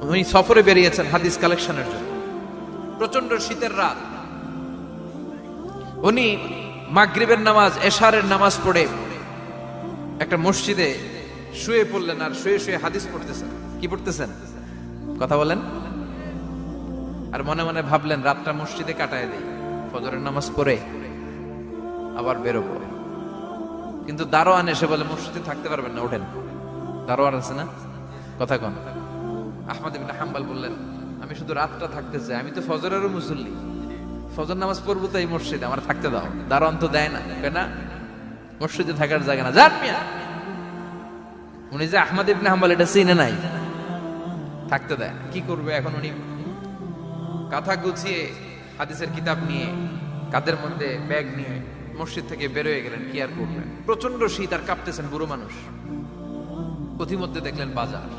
উনি সফরে বেরিয়েছেন হাদিস কালেকশনের জন্য। প্রচন্ড শীতের রাত, উনি মাগরিবের নামাজ, এশারের নামাজ পড়ে একটা মসজিদে শুয়ে পড়লেন, আর শুয়ে শুয়ে হাদিস পড়তেছেন। কি পড়তেছেন? কথা বলেন। আর মনে মনে ভাবলেন রাতটা মসজিদে কাটায় দেই, ফজরের নামাজ পড়ে আবার বেরোবো। কিন্তু দারোয়ান এসে বলে মসজিদে থাকতে পারবেন না, ওঠেন। দারোয়ান আছে না, কথা কন। আহমদ ইবনে হাম্বল বললেন আমি শুধু রাতটা থাকতে চাই, আমি তো ফজরেরও মুসল্লি, ফজর নামাজ পড়বো তো এই মসজিদে, আমার থাকতে দাও। দারোয়ান তো দেয় না, কেনা মসজিদে থাকার জায়গা না, যান মিয়া। উনি যে আহমদ ইবনে হাম্বল এটা চিনে নাই, থাকতে দেয়। কি করবে এখন? উনি কাঁথা গুছিয়ে হাদিসের কিতাব নিয়ে কাঁধের মধ্যে ব্যাগ নিয়ে মসজিদ থেকে বেরোয় গেলেন। কি আর করবেন, প্রচন্ড শীত, আর কাঁপতেছেন বুড়ো মানুষ। পথিমধ্যে দেখলেন বাজার,